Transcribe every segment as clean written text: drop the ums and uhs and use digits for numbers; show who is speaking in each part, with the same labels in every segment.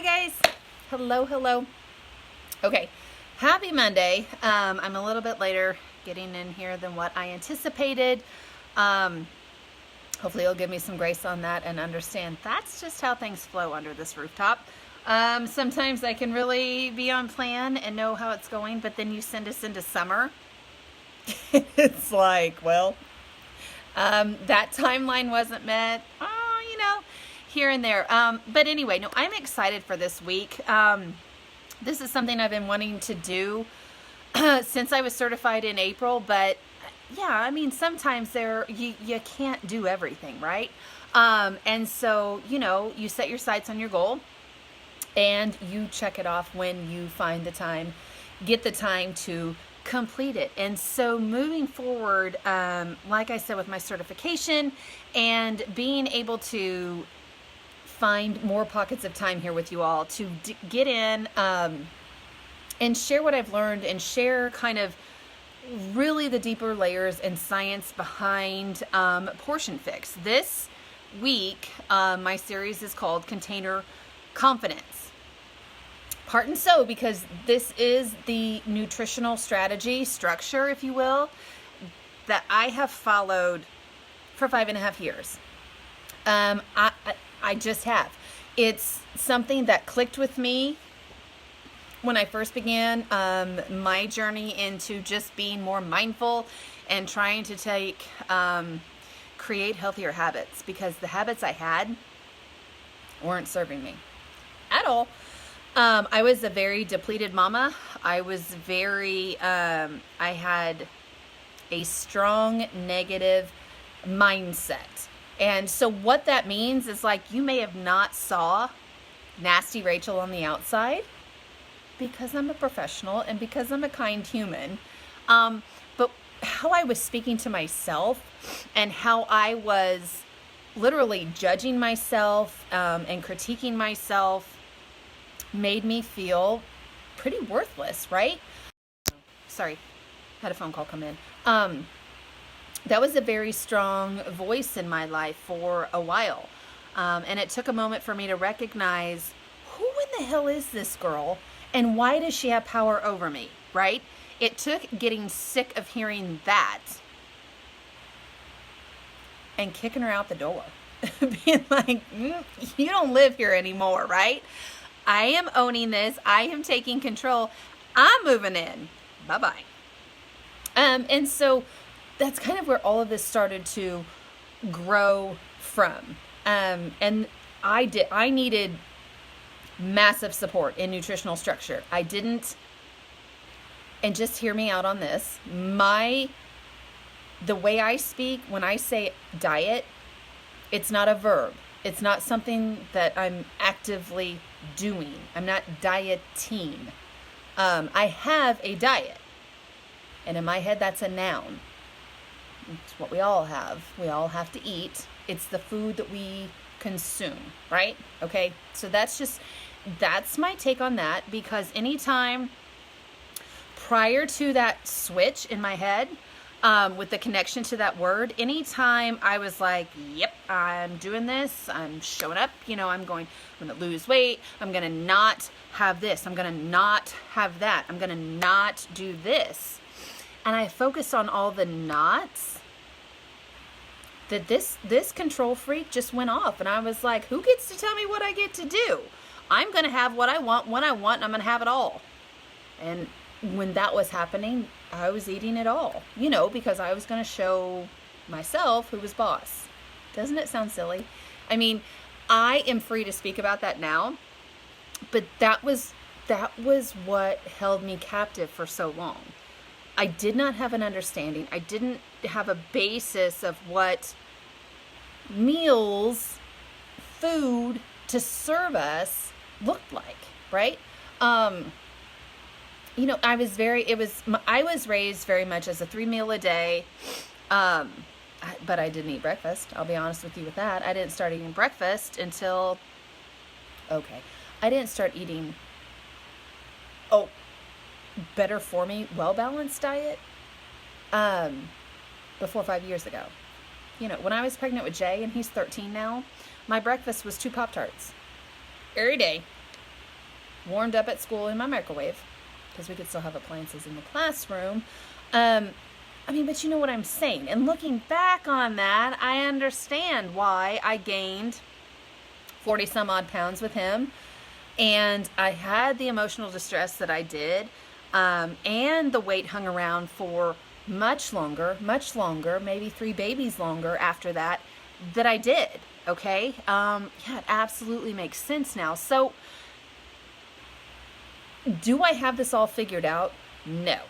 Speaker 1: guys. Hello. Okay, happy Monday. I'm a little bit later getting in here than what I anticipated. Hopefully you'll give me some grace on that and understand that's just how things flow under this rooftop. Sometimes I can really be on plan and know how it's going, but then you send us into summer. It's like, well, that timeline wasn't met. Here and there. But anyway, no, I'm excited for this week. This is something I've been wanting to do since I was certified in April. But yeah, I mean, sometimes you can't do everything, right? And so, you set your sights on your goal and you check it off when you find the time, get the time to complete it. And so moving forward, like I said, with my certification and being able to find more pockets of time here with you all to get in and share what I've learned and share kind of really the deeper layers and science behind Portion Fix. This week, my series is called Container Confidence. Part and so because this is the nutritional strategy structure, if you will, that I have followed for 5.5 years. I just have. It's something that clicked with me when I first began my journey into just being more mindful and trying to create healthier habits, because the habits I had weren't serving me at all. I was a very depleted mama. I had a strong negative mindset. And so what that means is, like, you may have not saw nasty Rachel on the outside because I'm a professional and because I'm a kind human. But how I was speaking to myself and how I was literally judging myself and critiquing myself made me feel pretty worthless, right? Sorry, had a phone call come in. That was a very strong voice in my life for a while. And it took a moment for me to recognize, who in the hell is this girl? And why does she have power over me, right? It took getting sick of hearing that and kicking her out the door. Being like, you don't live here anymore, right? I am owning this. I am taking control. I'm moving in. Bye-bye. And so that's kind of where all of this started to grow from. And I needed massive support in nutritional structure. I didn't, and just hear me out on this, the way I speak, when I say diet, it's not a verb. It's not something that I'm actively doing. I'm not dieting. I have a diet. And in my head, that's a noun. It's what we all have. We all have to eat. It's the food that we consume, right? Okay, so that's my take on that, because anytime prior to that switch in my head, with the connection to that word, anytime I was like, yep, I'm doing this, I'm showing up, I'm going to lose weight, I'm going to not have this, I'm going to not have that, I'm going to not do this. And I focused on all the nots, that this control freak just went off. And I was like, who gets to tell me what I get to do? I'm going to have what I want when I want, and I'm going to have it all. And when that was happening, I was eating it all, because I was going to show myself who was boss. Doesn't it sound silly? I mean, I am free to speak about that now, but that was what held me captive for so long. I did not have an understanding. I didn't have a basis of what meals, food to serve us looked like, right? I was raised very much as a 3-meal a day, but I didn't eat breakfast. I'll be honest with you with that. I didn't start eating breakfast until, I didn't start eating, better for me, well-balanced diet, before 5 years ago. When I was pregnant with Jay, and he's 13 now, my breakfast was 2 Pop-Tarts every day. warmed up at school in my microwave, because we could still have appliances in the classroom. But you know what I'm saying. And looking back on that, I understand why I gained 40 some odd pounds with him. And I had the emotional distress that I did. And the weight hung around for much longer, maybe 3 babies longer after that I did. Okay. It absolutely makes sense now. So do I have this all figured out? No.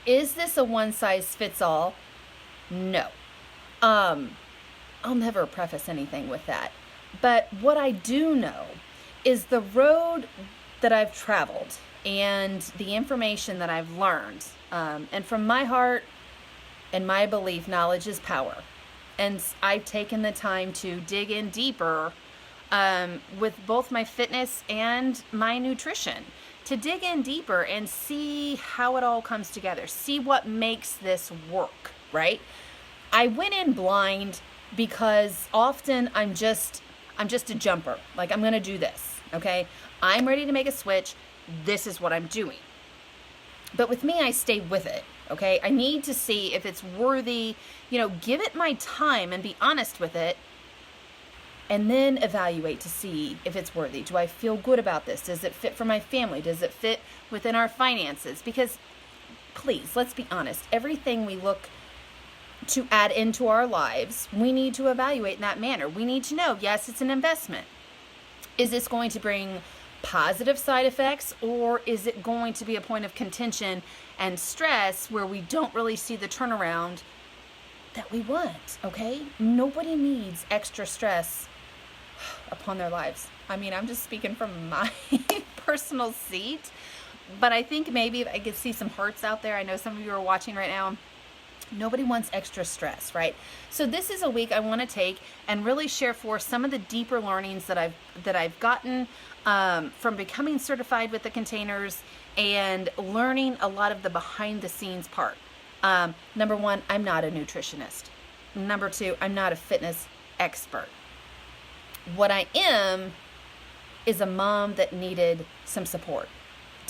Speaker 1: Is this a one size fits all? No. I'll never preface anything with that. But what I do know is the road that I've traveled and the information that I've learned. And from my heart and my belief, knowledge is power. And I've taken the time to dig in deeper with both my fitness and my nutrition, to dig in deeper and see how it all comes together, see what makes this work, right? I went in blind because often I'm just a jumper. Like, I'm going to do this, okay? I'm ready to make a switch. This is what I'm doing. But with me, I stay with it, okay? I need to see if it's worthy, give it my time and be honest with it, and then evaluate to see if it's worthy. Do I feel good about this? Does it fit for my family? Does it fit within our finances? Because, please, let's be honest, everything we look to add into our lives, we need to evaluate in that manner. We need to know, yes, it's an investment. Is this going to bring positive side effects, or is it going to be a point of contention and stress where we don't really see the turnaround that we want, okay? Nobody needs extra stress upon their lives. I'm just speaking from my personal seat, but I think maybe if I could see some hearts out there. I know some of you are watching right now. Nobody wants extra stress, right? So this is a week I want to take and really share for some of the deeper learnings that I've gotten from becoming certified with the containers and learning a lot of the behind the scenes part. Number 1, I'm not a nutritionist. Number 2, I'm not a fitness expert. What I am is a mom that needed some support,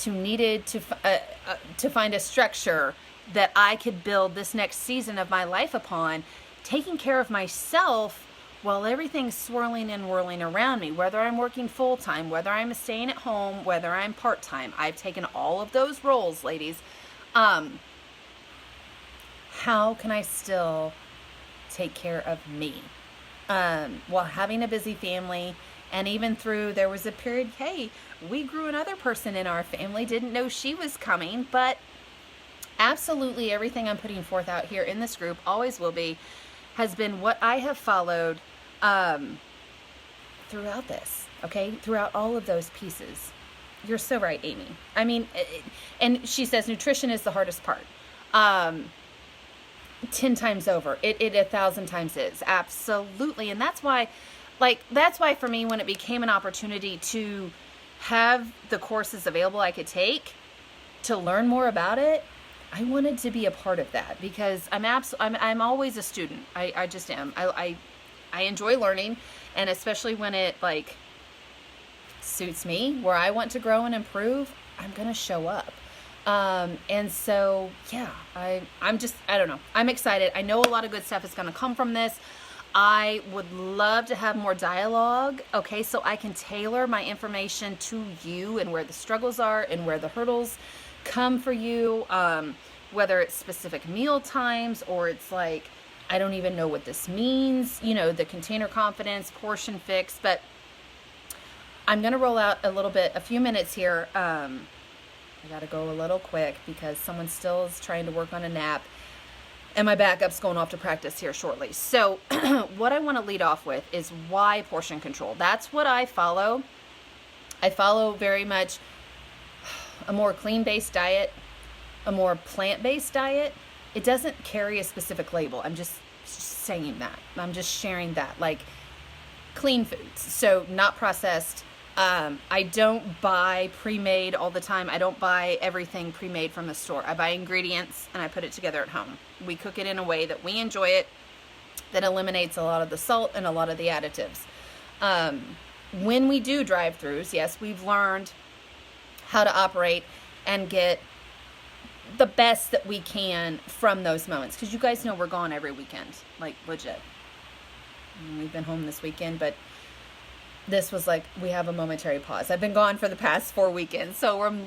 Speaker 1: needed to find a structure that I could build this next season of my life upon, taking care of myself while everything's swirling and whirling around me, whether I'm working full-time, whether I'm staying at home, whether I'm part-time. I've taken all of those roles, ladies. How can I still take care of me while having a busy family? And even there was a period, hey, we grew another person in our family, didn't know she was coming, but absolutely everything I'm putting forth out here in this group, always will be, has been what I have followed throughout this, okay? Throughout all of those pieces. You're so right, Amy. And she says nutrition is the hardest part. 10 times over. It 1,000 times is. Absolutely. And that's why for me, when it became an opportunity to have the courses available I could take to learn more about it, I wanted to be a part of that, because I'm always a student. I just am. I enjoy learning, and especially when it suits me, where I want to grow and improve, I'm going to show up. And so, yeah, I don't know. I'm excited. I know a lot of good stuff is going to come from this. I would love to have more dialogue, okay, so I can tailor my information to you and where the struggles are and where the hurdles come for you, whether it's specific meal times or it's I don't even know what this means, the container confidence, portion fix, but I'm going to roll out a few minutes here. I got to go a little quick because someone still is trying to work on a nap, and my backup's going off to practice here shortly. So what I want to lead off with is why portion control. That's what I follow. I follow very much a more clean-based diet, a more plant-based diet. It doesn't carry a specific label. I'm just saying that. I'm just sharing that. Clean foods, so not processed. I don't buy pre-made all the time. I don't buy everything pre-made from the store. I buy ingredients and I put it together at home. We cook it in a way that we enjoy it, that eliminates a lot of the salt and a lot of the additives. When we do drive-thrus, yes, we've learned how to operate and get the best that we can from those moments. Because you guys know we're gone every weekend, like legit. We've been home this weekend, but this was like, we have a momentary pause. I've been gone for the past 4 weekends, so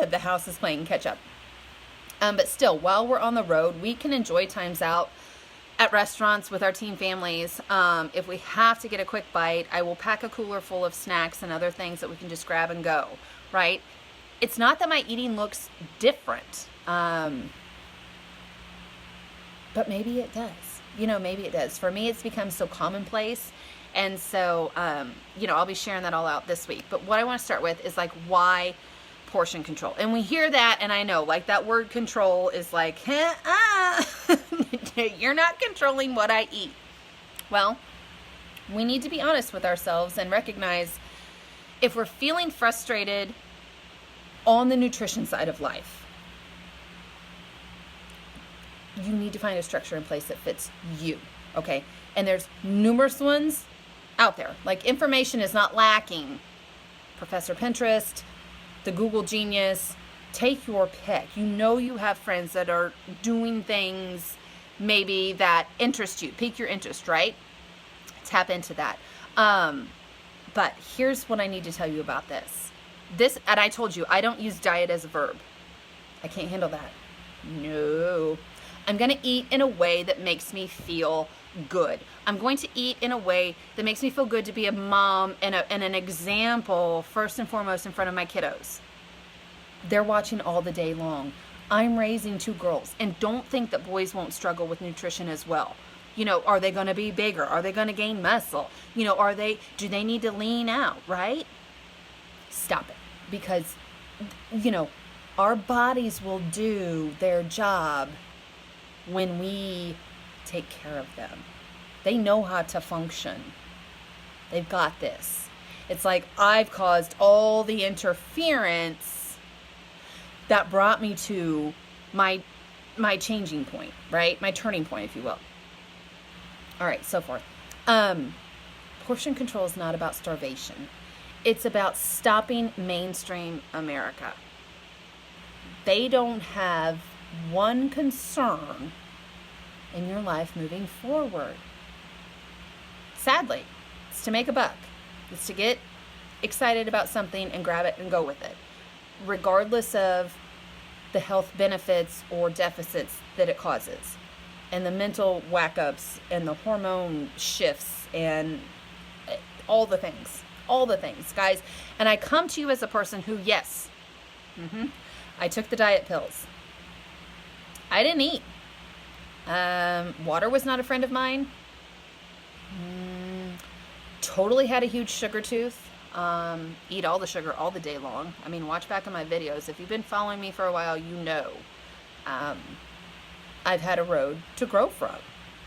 Speaker 1: the house is playing catch up. But still, while we're on the road, we can enjoy times out at restaurants with our team families. If we have to get a quick bite, I will pack a cooler full of snacks and other things that we can just grab and go, right? It's not that my eating looks different, but maybe it does. Maybe it does. For me, it's become so commonplace. And so, I'll be sharing that all out this week. But what I want to start with is like, why portion control? And we hear that, and I know, like, that word control is like, you're not controlling what I eat. Well, we need to be honest with ourselves and recognize if we're feeling frustrated on the nutrition side of life, you need to find a structure in place that fits you, okay? And there's numerous ones out there. Like, information is not lacking. Professor Pinterest, the Google Genius, take your pick. You have friends that are doing things maybe that interest you, pique your interest, right? Tap into that. But here's what I need to tell you about this, and I told you, I don't use diet as a verb. I can't handle that. No. I'm going to eat in a way that makes me feel good. I'm going to eat in a way that makes me feel good to be a mom and an example, first and foremost, in front of my kiddos. They're watching all the day long. I'm raising 2 girls, and don't think that boys won't struggle with nutrition as well. Are they going to be bigger? Are they going to gain muscle? Do they need to lean out, right? Stop it. Because, our bodies will do their job when we take care of them. They know how to function. They've got this. It's like I've caused all the interference that brought me to my changing point, right? My turning point, if you will. All right, so forth. Portion control is not about starvation. It's about stopping mainstream America. They don't have one concern in your life moving forward. Sadly, it's to make a buck. It's to get excited about something and grab it and go with it, regardless of the health benefits or deficits that it causes, and the mental whack-ups and the hormone shifts and all the things, guys. And I come to you as a person who, yes, I took the diet pills. I didn't eat. Water was not a friend of mine. Totally had a huge sugar tooth. Eat all the sugar all the day long. I mean, watch back on my videos. If you've been following me for a while, you know I've had a road to grow from.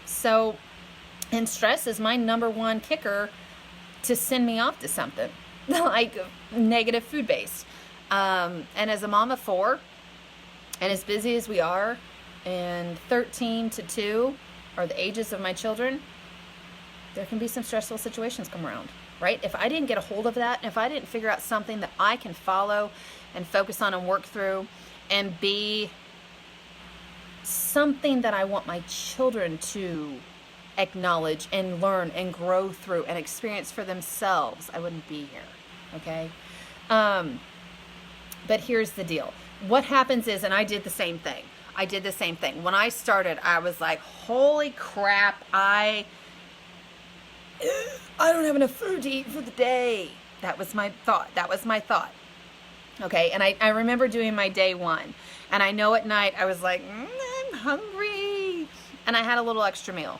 Speaker 1: So, and stress is my number one kicker to send me off to something like negative food based. And as a mom of 4, and as busy as we are, and 13 to 2 are the ages of my children, there can be some stressful situations come around, right? If I didn't get a hold of that, and if I didn't figure out something that I can follow and focus on and work through and be something that I want my children to acknowledge and learn and grow through and experience for themselves, I wouldn't be here, okay? But here's the deal. What happens is, and I did the same thing. When I started, I was like, holy crap, I don't have enough food to eat for the day. That was my thought. Okay, and I remember doing my day 1. And I know at night I was like, I'm hungry. And I had a little extra meal.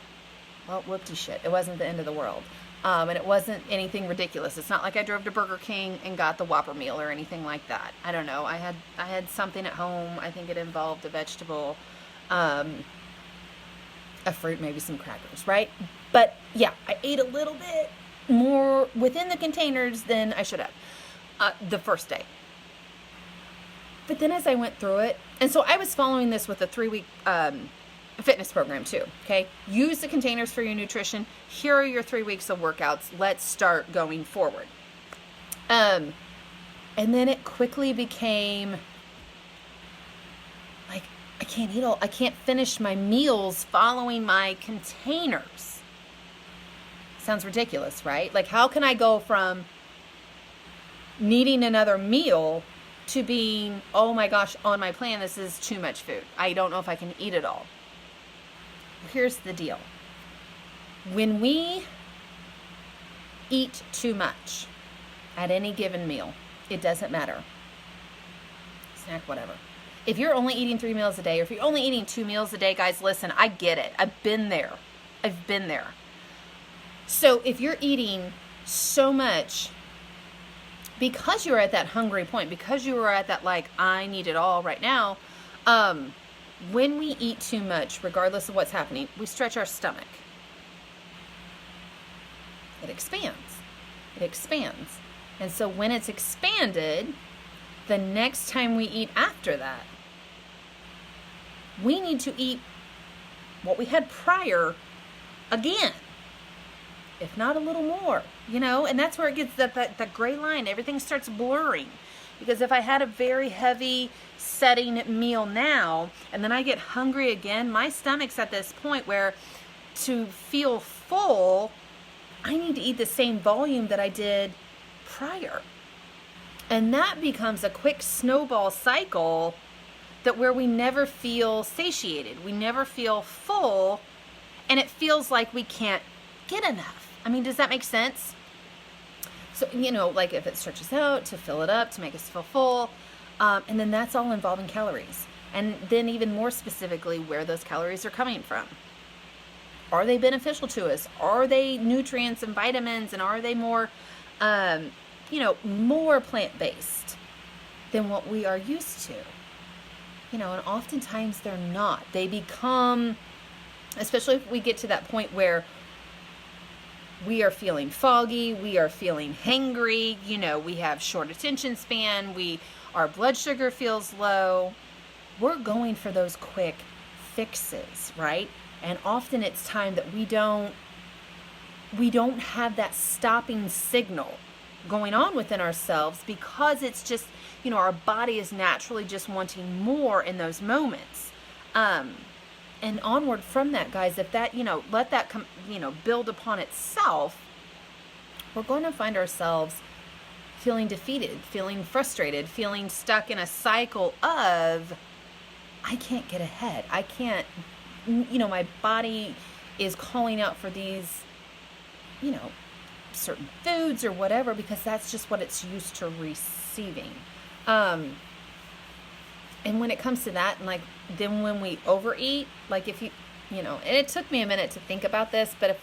Speaker 1: Well, whoopty shit. It wasn't the end of the world. And it wasn't anything ridiculous. It's not like I drove to Burger King and got the Whopper meal or anything like that. I don't know. I had something at home. I think it involved a vegetable, a fruit, maybe some crackers, right? But yeah, I ate a little bit more within the containers than I should have the first day. But then as I went through it, and so I was following this with a 3-week fitness program too, okay? Use the containers for your nutrition. Here are your 3 weeks of workouts. Let's start going forward. And And then it quickly became like, I can't finish my meals following my containers. Sounds ridiculous, right? Like, how can I go from needing another meal to being, oh my gosh, on my plan, this is too much food. I don't know if I can eat it all. Here's the deal. When we eat too much at any given meal, it doesn't matter. Snack, whatever. If you're only eating 3 meals a day, or if you're only eating 2 meals a day, guys, listen, I get it. I've been there. So if you're eating so much because you're at that hungry point, because you are at that, like, I need it all right now, when we eat too much, regardless of what's happening, we stretch our stomach. It expands. And so when it's expanded, the next time we eat after that, we need to eat what we had prior again, if not a little more, and that's where it gets that gray line. Everything starts blurring, because if I had a very heavy setting meal now, and then I get hungry again, my stomach's at this point where to feel full, I need to eat the same volume that I did prior. And that becomes a quick snowball cycle that where we never feel satiated. We never feel full, and it feels like we can't get enough. I mean, does that make sense? So, like if it stretches out to fill it up, to make us feel full, and then that's all involving calories. And then even more specifically, where those calories are coming from. Are they beneficial to us? Are they nutrients and vitamins? And are they more, more plant-based than what we are used to? And oftentimes they're not. They become, especially if we get to that point where we are feeling foggy, we are feeling hangry, we have short attention span, our blood sugar feels low. We're going for those quick fixes, right? And often it's time that we don't have that stopping signal going on within ourselves, because it's just, our body is naturally just wanting more in those moments. And onward from that, guys, if that, let that come, build upon itself, we're going to find ourselves feeling defeated, feeling frustrated, feeling stuck in a cycle of, I can't get ahead. I can't, my body is calling out for these, certain foods or whatever, because that's just what it's used to receiving. And when it comes to that, and like, then when we overeat, like if and it took me a minute to think about this, but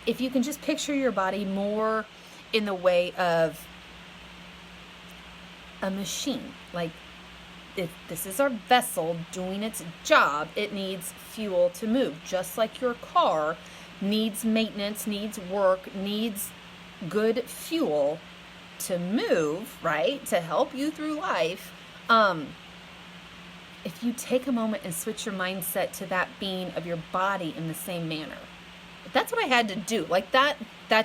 Speaker 1: if you can just picture your body more in the way of a machine, like if this is our vessel doing its job, it needs fuel to move, just like your car needs maintenance, needs work, needs good fuel to move, right? To help you through life. If you take a moment and switch your mindset to that being of your body in the same manner. That's what I had to do. Like that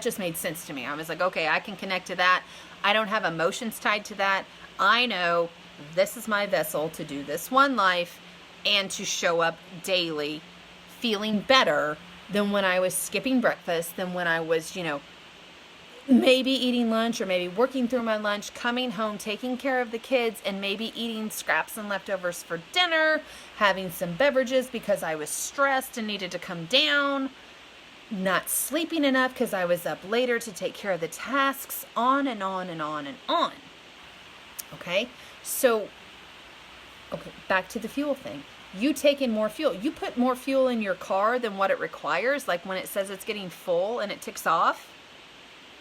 Speaker 1: just made sense to me. I was like, okay, I can connect to that. I don't have emotions tied to that. I know this is my vessel to do this one life and to show up daily feeling better than when I was skipping breakfast, than when I was, maybe eating lunch or maybe working through my lunch, coming home, taking care of the kids, and maybe eating scraps and leftovers for dinner, having some beverages because I was stressed and needed to come down, not sleeping enough because I was up later to take care of the tasks, on and on and on and on. Okay? So, back to the fuel thing. You take in more fuel. You put more fuel in your car than what it requires, like when it says it's getting full and it ticks off.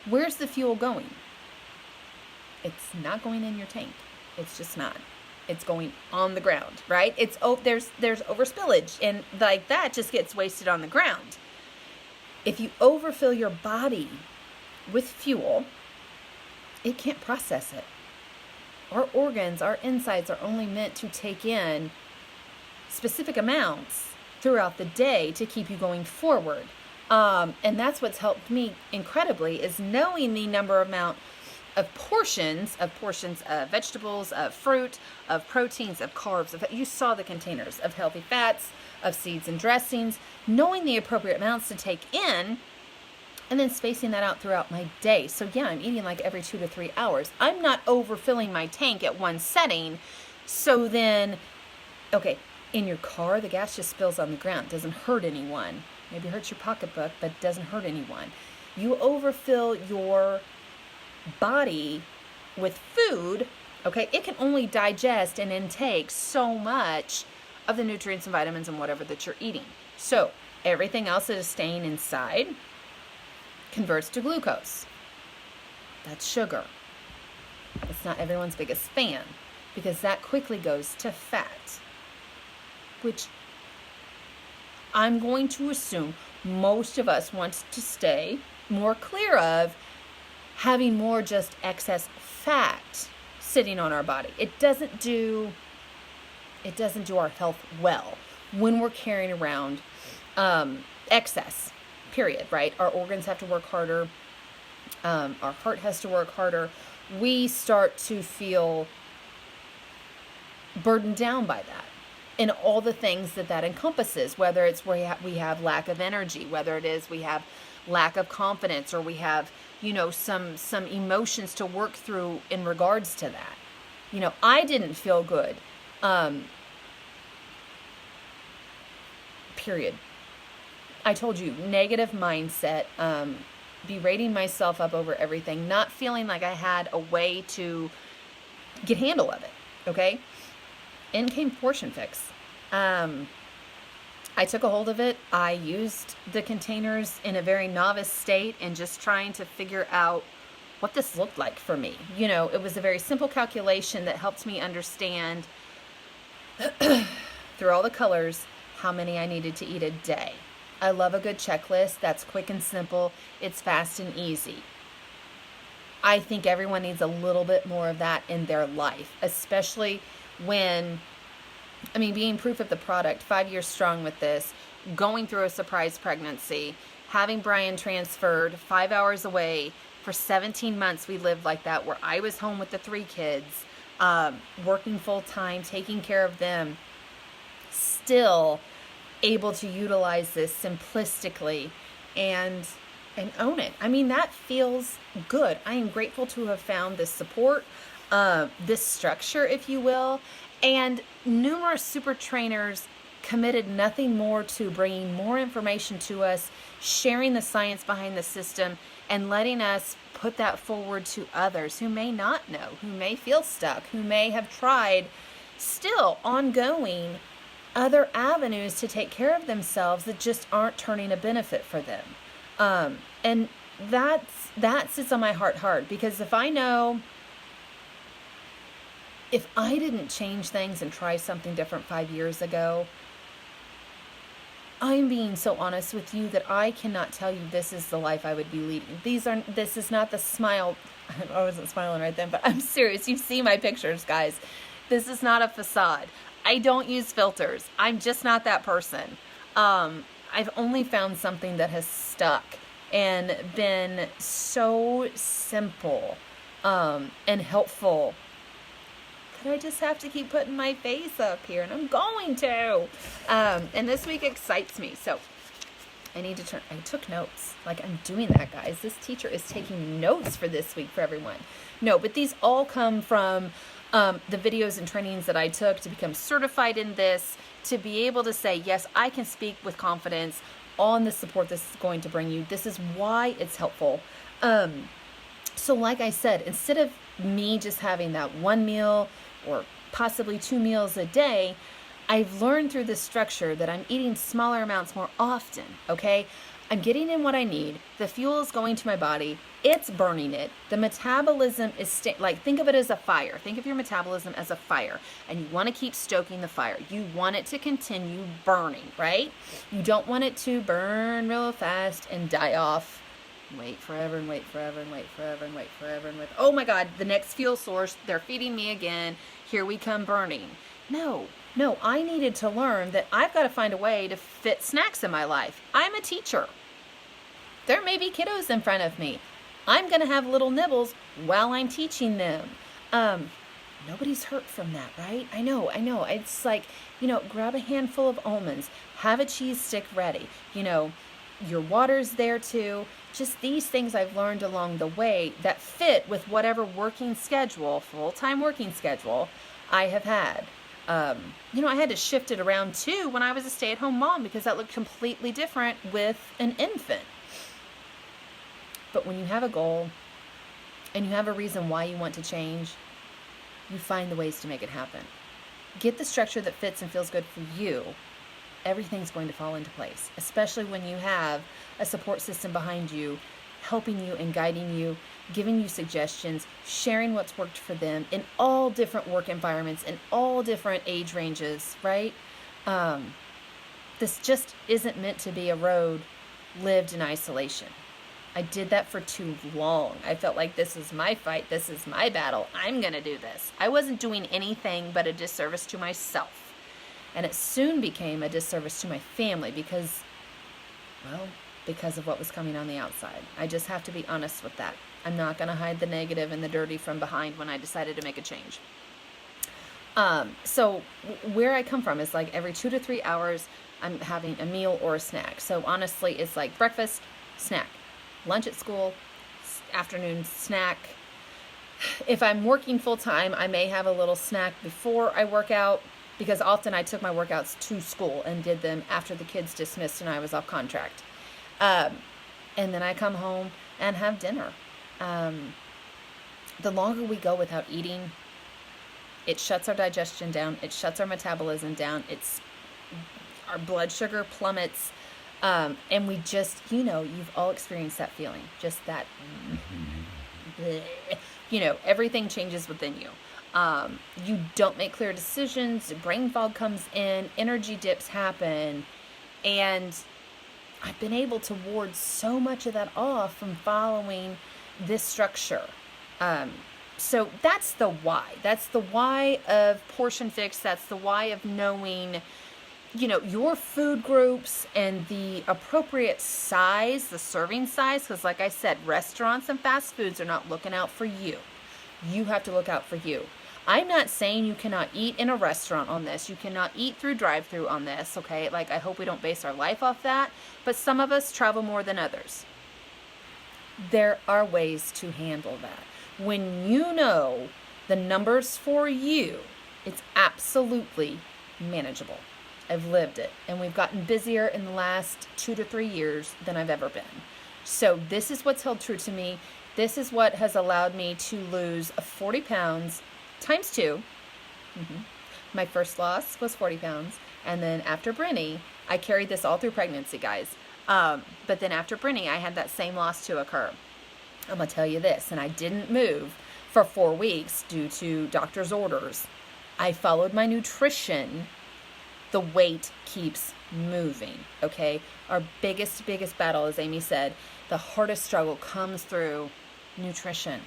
Speaker 1: Where's the fuel going? It's not going in your tank. It's just not. It's going on the ground, right? There's overspillage, and like that just gets wasted on the ground. If you overfill your body with fuel, it can't process it. Our organs, our insides are only meant to take in specific amounts throughout the day to keep you going forward. And that's what's helped me incredibly, is knowing the portions of vegetables, of fruit, of proteins, of carbs. You saw the containers of healthy fats, of seeds and dressings, knowing the appropriate amounts to take in, and then spacing that out throughout my day. So yeah, I'm eating like every 2 to 3 hours. I'm not overfilling my tank at one setting. So then, okay, in your car, the gas just spills on the ground. It doesn't hurt anyone. Maybe it hurts your pocketbook, but it doesn't hurt anyone. You overfill your body with food, okay, it can only digest and intake so much of the nutrients and vitamins and whatever that you're eating. So everything else that is staying inside converts to glucose. That's sugar. It's not everyone's biggest fan because that quickly goes to fat, which I'm going to assume most of us want to stay more clear of, having more just excess fat sitting on our body. It doesn't do our health well when we're carrying around excess, period, right? Our organs have to work harder. Our heart has to work harder. We start to feel burdened down by that and all the things that encompasses, whether it's where we have lack of energy, whether it is we have lack of confidence, or we have, some emotions to work through in regards to that. I didn't feel good, period. I told you, negative mindset, berating myself up over everything, not feeling like I had a way to get handle of it, okay? In came Portion Fix. I took a hold of it. I used the containers in a very novice state and just trying to figure out what this looked like for me. It was a very simple calculation that helped me understand through all the colors how many I needed to eat a day. I love a good checklist. That's quick and simple. It's fast and easy. I think everyone needs a little bit more of that in their life, especially when, being proof of the product, 5 years strong with this, going through a surprise pregnancy, having Brian transferred 5 hours away for 17 months. We lived like that, where I was home with the 3 kids, working full time, taking care of them, still able to utilize this simplistically and own it. That feels good. I am grateful to have found this support, this structure, if you will, and numerous super trainers committed nothing more to bringing more information to us, sharing the science behind the system, and letting us put that forward to others who may not know, who may feel stuck, who may have tried still ongoing other avenues to take care of themselves that just aren't turning a benefit for them. And that sits on my heart hard, because if I didn't change things and try something different 5 years ago, I'm being so honest with you that I cannot tell you this is the life I would be leading. This is not the smile. I wasn't smiling right then, but I'm serious. You see my pictures, guys. This is not a facade. I don't use filters. I'm just not that person. I've only found something that has stuck and been so simple and helpful that I just have to keep putting my face up here, and I'm going to. And this week excites me. So I took notes. Like, I'm doing that, guys. This teacher is taking notes for this week for everyone. No, but these all come from the videos and trainings that I took to become certified in this, to be able to say, yes, I can speak with confidence on the support this is going to bring you. This is why it's helpful. So like I said, instead of me just having that one meal or possibly 2 meals a day, I've learned through this structure that I'm eating smaller amounts more often, okay? I'm getting in what I need. The fuel is going to my body. It's burning it. The metabolism is, think of it as a fire. Think of your metabolism as a fire, and you want to keep stoking the fire. You want it to continue burning, right? You don't want it to burn real fast and die off. Wait forever and wait forever and wait forever and wait forever and wait. Oh my God, the next fuel source, they're feeding me again. Here we come burning. No, I needed to learn that I've got to find a way to fit snacks in my life. I'm a teacher. There may be kiddos in front of me. I'm going to have little nibbles while I'm teaching them. Nobody's hurt from that, right? I know. It's like, grab a handful of almonds, have a cheese stick ready, your water's there too. Just these things I've learned along the way that fit with whatever working schedule, full-time working schedule I have had. I had to shift it around too when I was a stay-at-home mom because that looked completely different with an infant. But when you have a goal and you have a reason why you want to change, you find the ways to make it happen. Get the structure that fits and feels good for you. Everything's going to fall into place, especially when you have a support system behind you, helping you and guiding you, giving you suggestions, sharing what's worked for them in all different work environments, in all different age ranges, right? This just isn't meant to be a road lived in isolation. I did that for too long. I felt like this is my fight. This is my battle. I'm going to do this. I wasn't doing anything but a disservice to myself. And it soon became a disservice to my family because of what was coming on the outside. I just have to be honest with that. I'm not going to hide the negative and the dirty from behind when I decided to make a change. So where I come from is like every 2 to 3 hours, I'm having a meal or a snack. So honestly, it's like breakfast, snack. Lunch at school, afternoon snack. If I'm working full time, I may have a little snack before I work out because often I took my workouts to school and did them after the kids dismissed and I was off contract. And then I come home and have dinner. The longer we go without eating, it shuts our digestion down. It shuts our metabolism down. Our blood sugar plummets. And we just, you've all experienced that feeling, just that, everything changes within you. You don't make clear decisions, brain fog comes in, energy dips happen, and I've been able to ward so much of that off from following this structure. So that's the why. That's the why of Portion Fix. That's the why of knowing your food groups and the appropriate size, the serving size, because like I said, restaurants and fast foods are not looking out for you. You have to look out for you. I'm not saying you cannot eat in a restaurant on this. You cannot eat through drive-through on this, okay? Like, I hope we don't base our life off that, but some of us travel more than others. There are ways to handle that. When you know the numbers for you, it's absolutely manageable. I've lived it, and we've gotten busier in the last 2 to 3 years than I've ever been. So this is what's held true to me. This is what has allowed me to lose 40 pounds times 2. My first loss was 40 pounds, and then after Brittany, I carried this all through pregnancy, guys. But then after Brittany, I had that same loss to occur. I'm going to tell you this, and I didn't move for 4 weeks due to doctor's orders. I followed my nutrition. The weight keeps moving, okay? Our biggest battle, as Amy said, the hardest struggle comes through nutrition.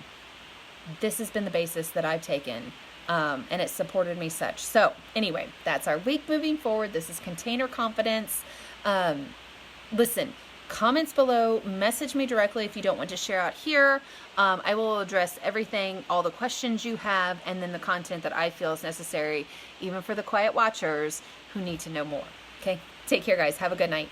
Speaker 1: This has been the basis that I've taken, and it supported me such. So anyway, that's our week moving forward. This is Container Confidence. Listen, comments below, message me directly if you don't want to share out here. I will address everything, all the questions you have, and then the content that I feel is necessary, even for the quiet watchers who need to know more. Okay? Take care, guys. Have a good night.